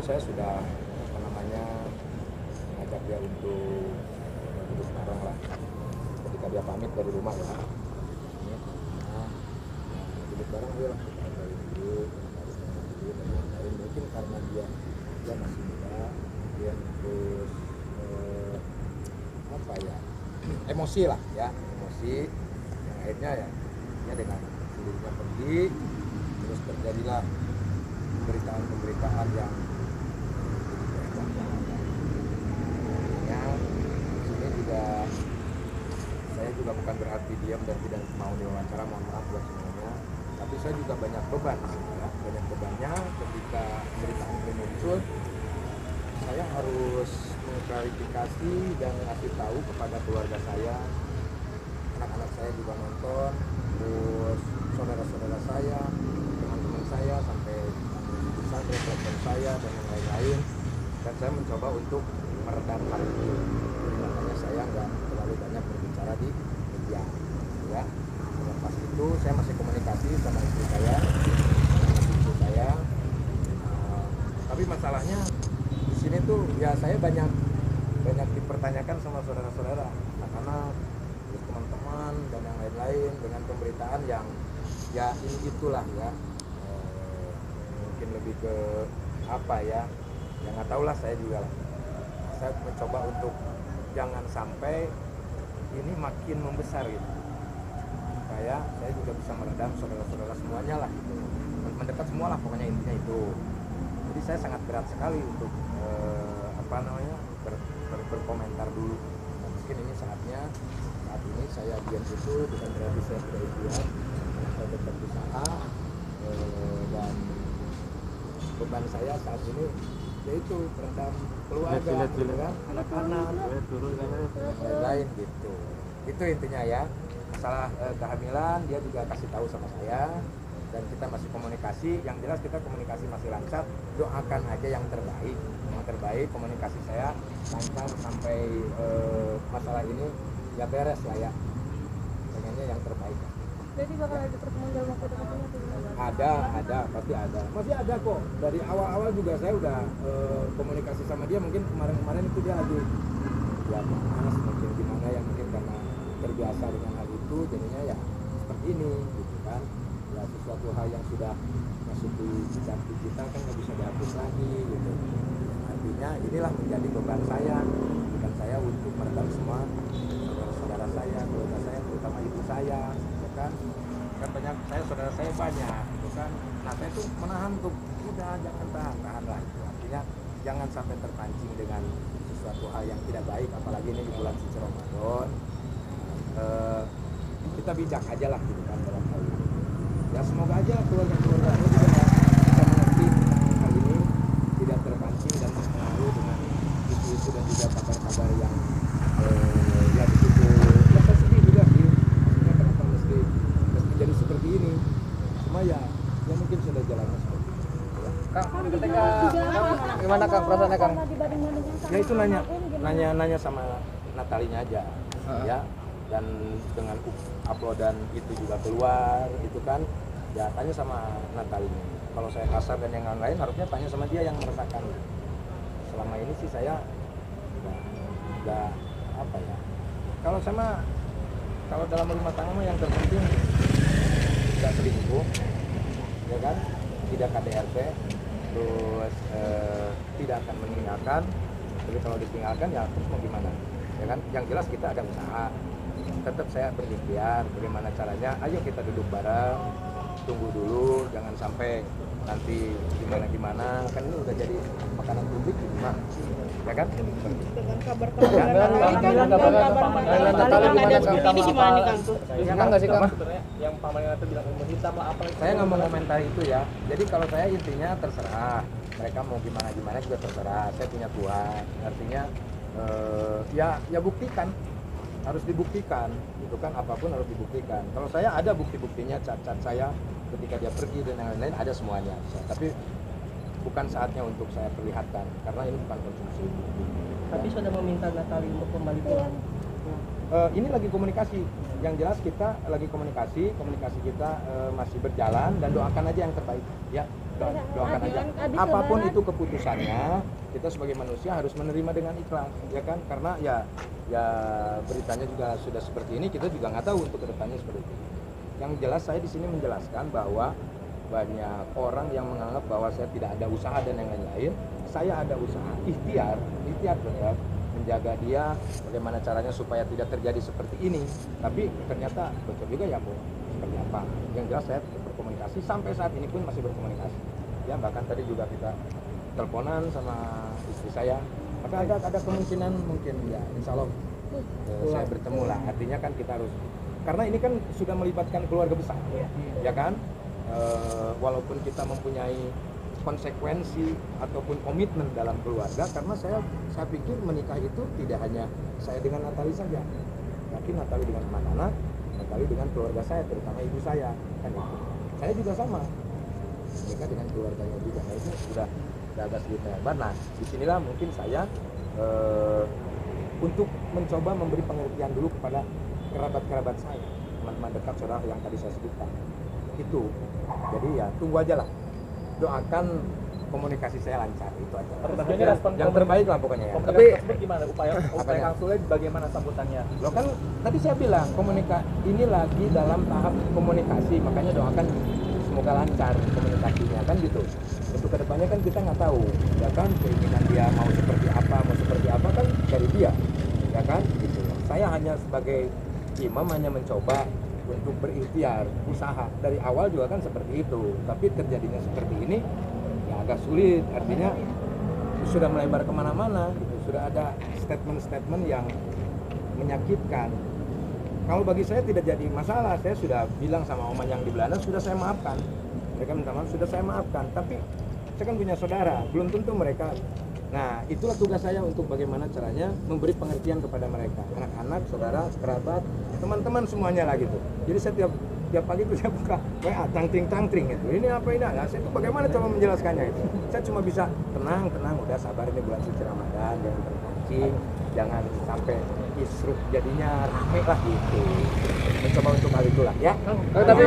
itu saya sudah apa namanya mengajak dia untuk duduk bareng lah ketika dia pamit dari rumah ya. Duduk bareng ayo lah kita dari dulu dan lain-lain. Mungkin karena dia masih muda, dia terus apa ya emosi lah ya, emosi yang akhirnya ya dia dengan sendirinya pergi, terus terjadilah pemberitaan yang ya, di sini juga saya juga bukan berarti diam dan tidak mau diwawancara, mohon maaf buat semuanya, tapi saya juga banyak beban ya, banyak bebannya ketika pemberitaan ini muncul. Saya harus mengklarifikasi dan ngasih tahu kepada keluarga saya, anak-anak saya juga nonton, terus saudara-saudara saya, teman-teman saya, sampai teman saya dan yang lain-lain. Dan saya mencoba untuk meredam hal itu. Makanya saya nggak terlalu banyak berbicara di media. Ya, pas itu saya masih komunikasi sama istri saya, tapi masalahnya di sini tuh ya saya banyak dipertanyakan sama saudara-saudara, anak-anak, teman-teman dan yang lain-lain dengan pemberitaan yang ya ini itulah ya, mungkin lebih ke apa ya, yang nggak tahu lah saya juga lah. Saya mencoba untuk jangan sampai ini makin membesar gitu, supaya saya juga bisa meredam saudara-saudara semuanya lah gitu, mendekat semua lah pokoknya, intinya itu. Jadi saya sangat berat sekali untuk berkomentar dulu. Nah, mungkin ini saat ini saya diam itu bukan berarti saya tidak ikhtiar, saya tetap berusaha, dan beban saya saat ini yaitu meredam keluarga, kan, anak-anak, lain-lain gitu. Itu intinya ya. Masalah kehamilan dia juga kasih tahu sama saya dan kita masih komunikasi. Yang jelas kita komunikasi masih lancar. Doakan aja yang terbaik. Yang terbaik komunikasi saya lancar sampai masalah ini ya beres lah ya. Pengennya yang terbaik. Jadi bakal ada pertemuan dalam waktu dekat ini? Ada, pasti ada. Masih ada kok. Dari awal-awal juga saya udah komunikasi sama dia. Mungkin kemarin itu dia lagi ya panas, mungkin gimana ya, mungkin karena terbiasa dengan hal itu, jadinya ya seperti ini gitu kan. Ya sesuatu hal yang sudah masuk di jantung kita kan nggak bisa dihapus lagi gitu. Artinya inilah menjadi beban saya untuk meredam semua saudara-saudara saya, keluarga saya, terutama ibu saya, ya kan banyak saudara saya banyak, gitu kan. Nah saya tuh menahan tuh, udah jangan tahan lah itu. Artinya jangan sampai terpancing dengan sesuatu hal yang tidak baik, apalagi ini di bulan suci Ramadan. Kita bijak aja lah gitu kan dalam hal ini. Ya semoga aja keluarga-keluarga ini juga bisa mengerti hal ini, tidak terpancing dan terpengaruh dengan isu-isu dan juga kabar-kabar yang ya begitu. Ya saya sedih juga sih, maksudnya kenapa mesti jadi seperti ini. Cuma ya mungkin sudah jalannya seperti itu. Kang, ketika gimana Kang perasaannya Kang? Ya itu nanya sama Natalinya aja, ya. Dan dengan uploadan itu juga keluar gitu kan, ya tanya sama Natalinya. Kalau saya kasar dan yang lain harusnya tanya sama dia yang merasakan. Selama ini sih saya nggak apa ya, kalau dalam rumah tangga yang terpenting tidak selingkuh, ya kan, tidak KDRT, terus tidak akan meninggalkan. Tapi kalau ditinggalkan ya terus mau gimana, ya kan. Yang jelas kita ada usaha, tetap saya berikhtiar bagaimana caranya. Ayo kita duduk bareng, tunggu dulu, jangan sampai nanti gimana kan ini udah jadi makanan publik di rumah, ya kan. Dengan kabar ini gimana nih Kang? Yang nggak sih Kang? Yang pamannya itu bilang meminta maaf. Saya nggak mau komentar itu ya. Jadi kalau saya intinya terserah, mereka mau gimana juga terserah. Saya punya Tuhan, artinya ya buktikan, harus dibuktikan gitu kan, apapun harus dibuktikan. Kalau saya ada bukti-buktinya, cat-cat saya ketika dia pergi dan lain-lain ada semuanya. Tapi bukan saatnya untuk saya perlihatkan karena ini bukan konsumsi. Tapi sudah meminta Natali untuk kembali pulang. Ini lagi komunikasi. Yang jelas kita lagi komunikasi kita masih berjalan dan doakan aja yang terbaik ya. doakan aja. Apapun itu keputusannya, kita sebagai manusia harus menerima dengan ikhlas, ya kan? Karena ya beritanya juga sudah seperti ini, kita juga nggak tahu untuk kedepannya seperti itu. Yang jelas saya di sini menjelaskan bahwa banyak orang yang menganggap bahwa saya tidak ada usaha dan yang lain-lain. Saya ada usaha, ikhtiar tetap menjaga dia, bagaimana caranya supaya tidak terjadi seperti ini. Tapi ternyata bocor juga ya Bu, seperti apa. Yang jelas saya tetap berkomunikasi, sampai saat ini pun masih berkomunikasi. Ya bahkan tadi juga kita teleponan sama istri saya. Maka ada kemungkinan mungkin ya insya Allah saya bertemu lah. Artinya kan kita harus, karena ini kan sudah melibatkan keluarga besar, ya kan? Walaupun kita mempunyai konsekuensi ataupun komitmen dalam keluarga, karena saya pikir menikah itu tidak hanya saya dengan Natali saja, tapi Natali dengan anak-anak, Natali dengan keluarga saya, terutama ibu saya, kan itu. Saya juga sama, menikah dengan keluarganya juga. Nah itu sudah agak sedikit lebar. Nah disinilah mungkin saya untuk mencoba memberi pengertian dulu kepada kerabat-kerabat saya, teman-teman dekat, saudara yang tadi saya sebutkan itu. Jadi ya tunggu aja lah, doakan komunikasi saya lancar, itu aja. Yang terbaik lah pokoknya ya. Tapi gimana upaya Kang Sule, bagaimana sambutannya? Lo kan tadi saya bilang ini lagi dalam tahap komunikasi, makanya doakan semoga lancar komunikasinya kan gitu. Untuk kedepannya kan kita nggak tahu, ya kan, keinginan dia mau seperti apa kan dari dia, ya kan gitu. Saya hanya sebagai imam hanya mencoba untuk berikhtiar, usaha dari awal juga kan seperti itu, tapi terjadinya seperti ini ya agak sulit. Artinya sudah melebar kemana-mana gitu. Sudah ada statement-statement yang menyakitkan. Kalau bagi saya tidak jadi masalah, saya sudah bilang sama Oman yang di Belanda, sudah saya maafkan. Mereka minta maaf, sudah saya maafkan, tapi saya kan punya saudara, belum tentu mereka. Nah itulah tugas saya untuk bagaimana caranya memberi pengertian kepada mereka, anak-anak, saudara, kerabat, teman-teman semuanya lah gitu. Jadi saya tiap pagi itu saya buka WA tangtring gitu. Ini apa ini? Nah, saya itu bagaimana coba menjelaskannya itu? Saya cuma bisa tenang, udah sabar, ini bulan suci Ramadan, jangan terpancing, jangan sampai kisruh jadinya rame lah gitu. Mencoba untuk hal itulah ya. Tapi